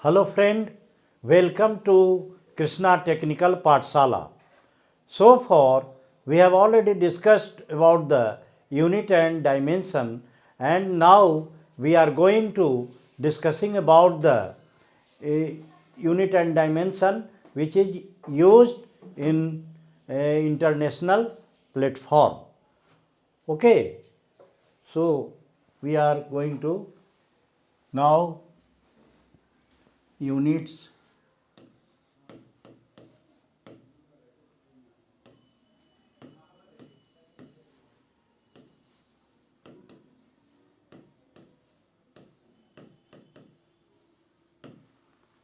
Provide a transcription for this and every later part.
Hello friend, welcome to Krishna Technical Pathshala. So far we have already discussed about the unit and dimension, and now we are going to discussing about the unit and dimension which is used in international platform. Okay, so we are going to now units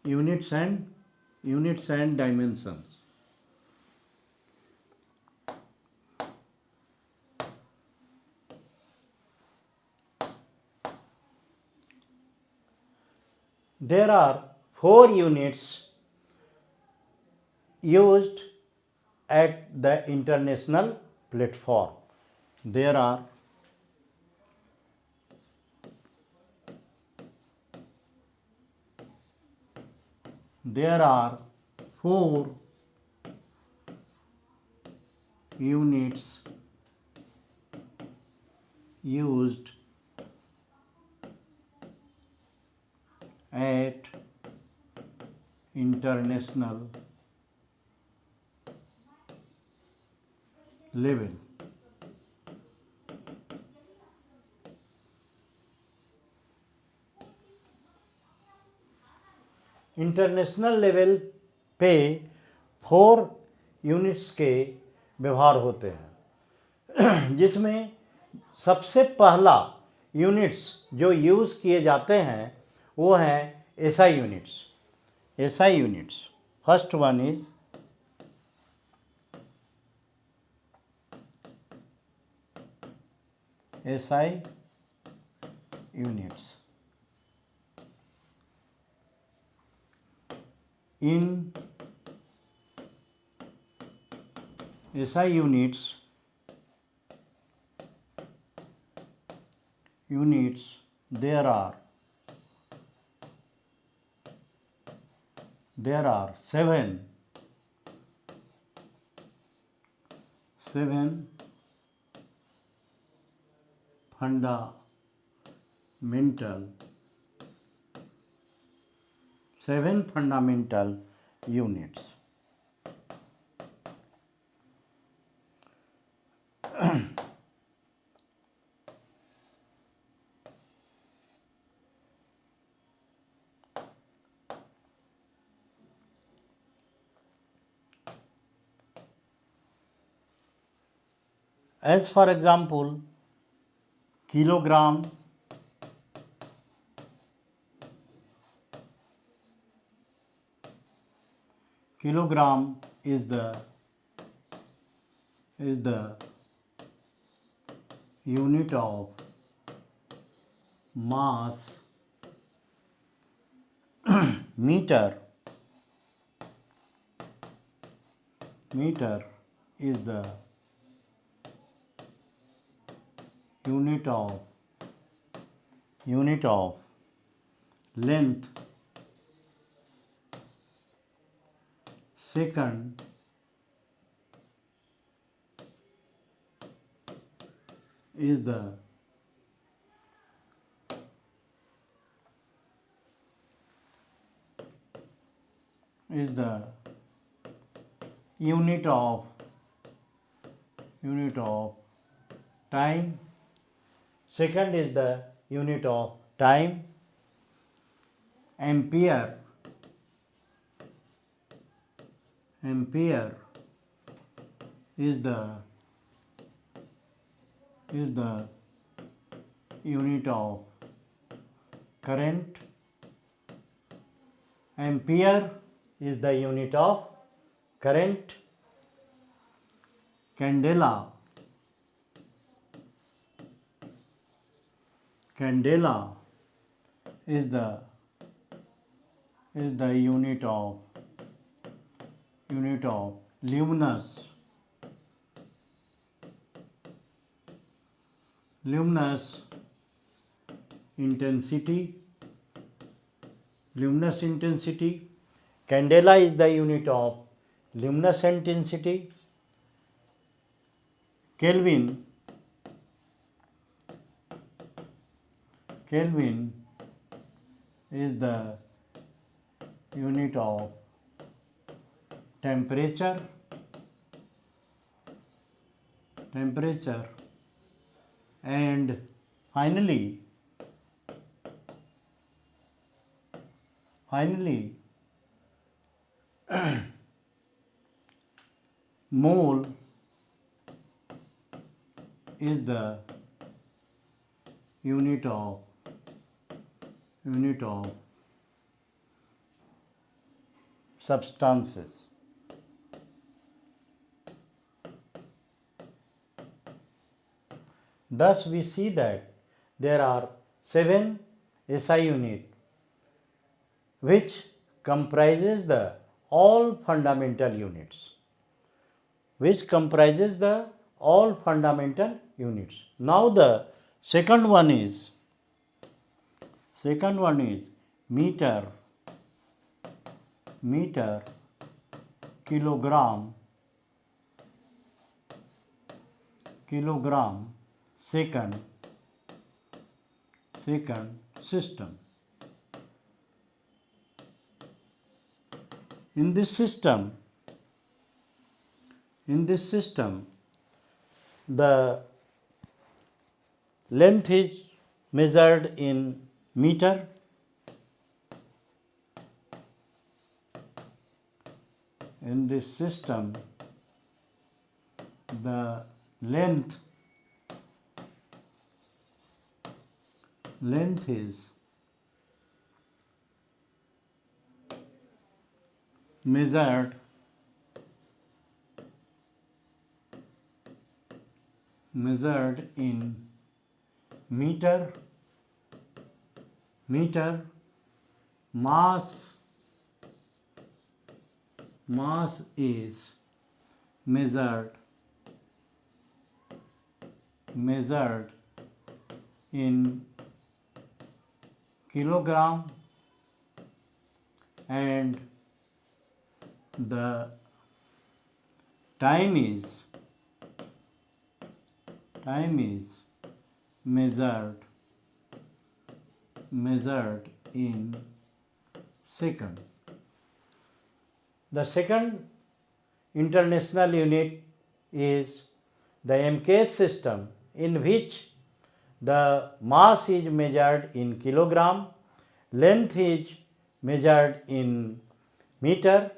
units and dimensions. There are 4 units used at the international platform. There are there are 4 units used at international level. International level पे 4 units के व्यवहार होते हैं जिसमें सबसे पहला units जो use किए जाते हैं वो हैं SI units. SI units first one is SI units. In SI units there are 7 fundamental units. As for example, kilogram, is the unit of mass. Meter is the unit of length. Second is the unit of time. Second is the unit of time. Ampere is the unit of current. Ampere is the unit of current. Candela is the unit of luminous. Intensity luminous intensity. Candela is the unit of luminous intensity. Kelvin is the unit of temperature. And finally mole is the unit of substances. Thus we see that there are 7 SI units which comprises the all fundamental units. Now the second one is meter, kilogram, second system. In this system, the length is measured in meter. In this system, the length is measured in meter. Mass is measured in kilogram, and the time is measured in second. The second international unit is the MKS system, in which the mass is measured in kilogram, length is measured in meter,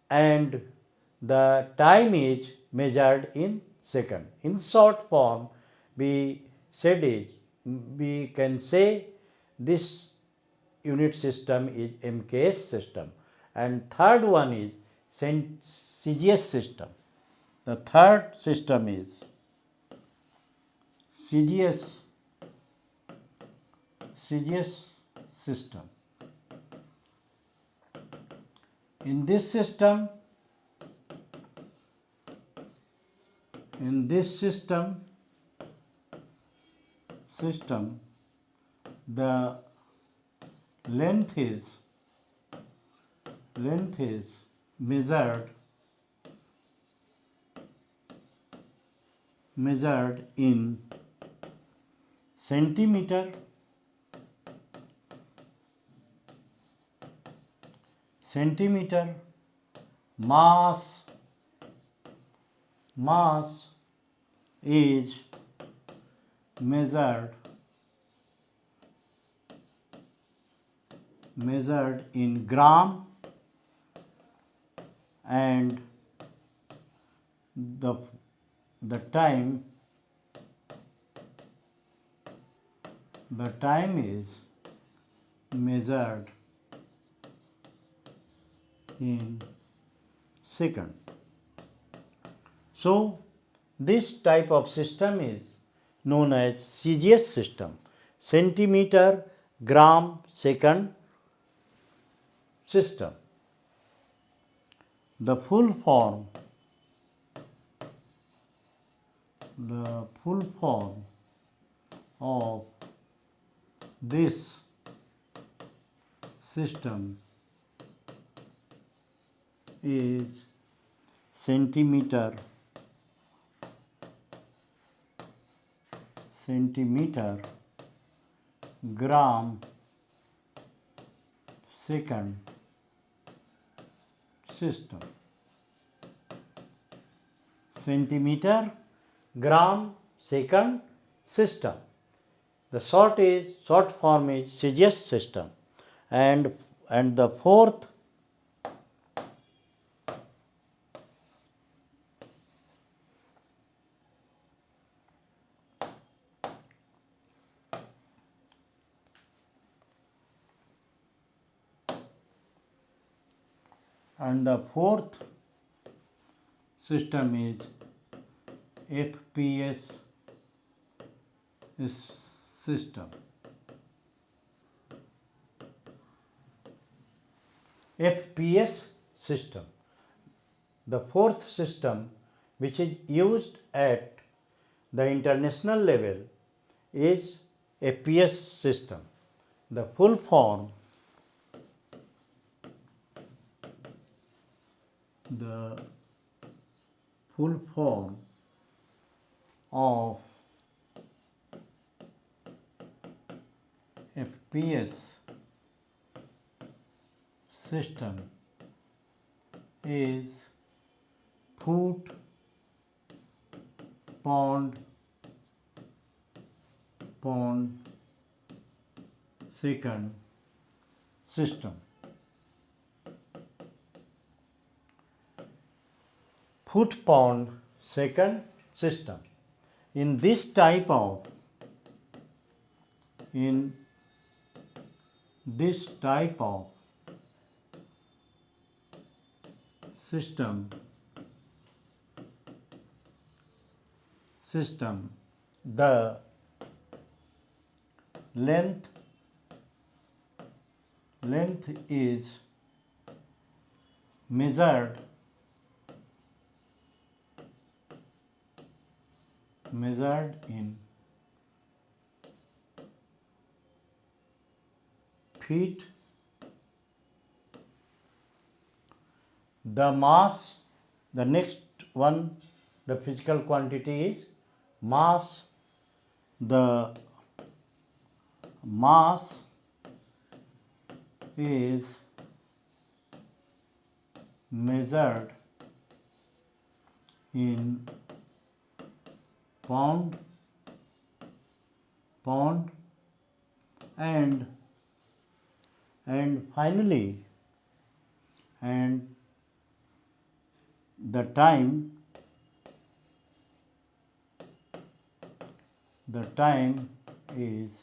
and the time is measured in second. In short form, we can say this unit system is MKS system, and third one is CGS system. The third system is CGS system. In this system, the length is measured in centimeter. Mass is measured in gram, and the time is measured in second. So this type of system is known as CGS system, centimeter, gram, second system. The full form of this system is centimeter gram second system. Centimeter gram second system. The short form is CGS system, and the fourth system is FPS system. FPS system. The fourth system which is used at the international level is FPS system. The full form of FPS system is foot pound second system. Foot pound second system. In this type of system, the length is measured in feet. The mass, the next one, the physical quantity is mass. The mass is measured in pound, and finally the time is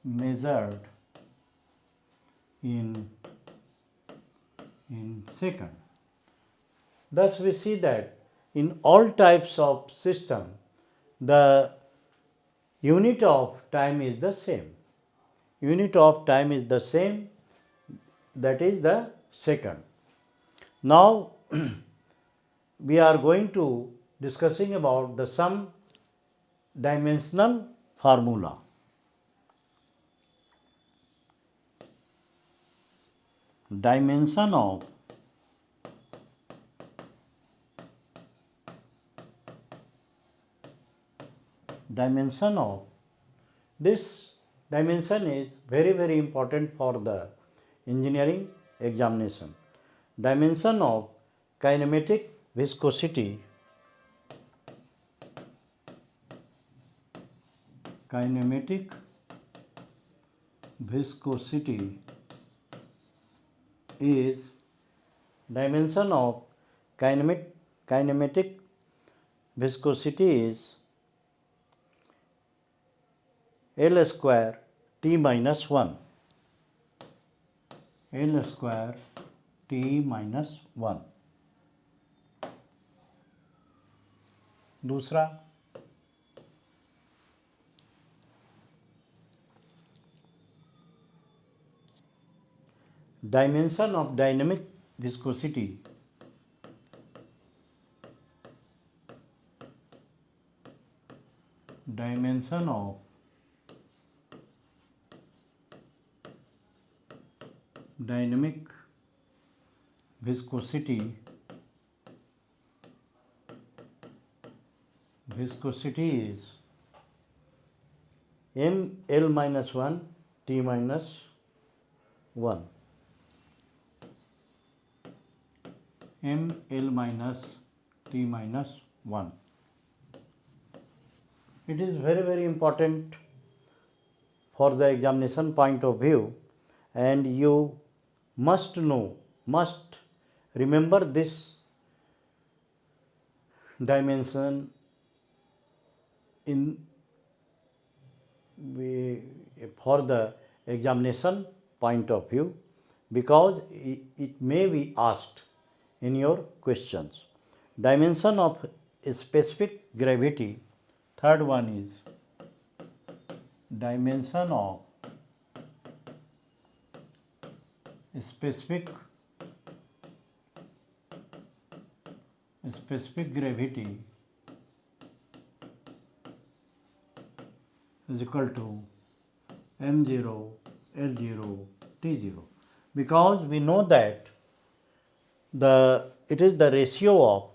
measured in second. Thus we see that in all types of system the unit of time is the same. That is the second. Now we are going to discussing about the some dimensional formula. Dimension of this dimension is very important for the engineering examination. Dimension of kinematic viscosity is dimension of kinematic viscosity is L square T minus 1. L square T minus 1. दूसरा dimension of dynamic viscosity dynamic viscosity is ml minus 1 t minus 1, ml minus t minus 1. It is very important for the examination point of view, and you must remember this dimension in for the examination point of view, because it may be asked in your questions. Dimension of specific gravity. Third one is dimension of specific gravity is equal to m0 l0 t0, because we know that it is the ratio of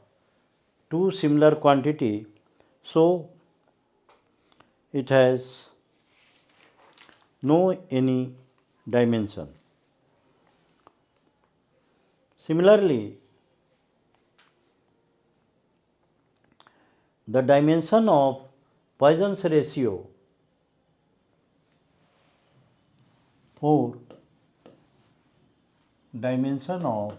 two similar quantity, so it has no any dimension. Similarly, the dimension of Poisson's ratio for dimension of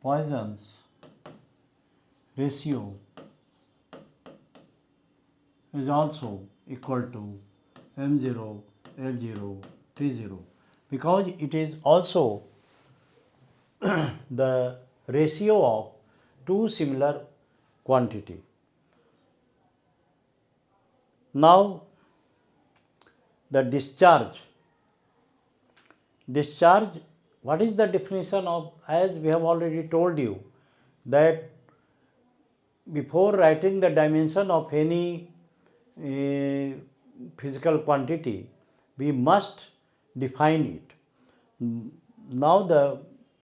Poisson's ratio is also equal to m0 l0 t0, because it is also the ratio of two similar quantity. Now the discharge, what is the definition of, as we have already told you that before writing the dimension of any physical quantity, we must define it. Now the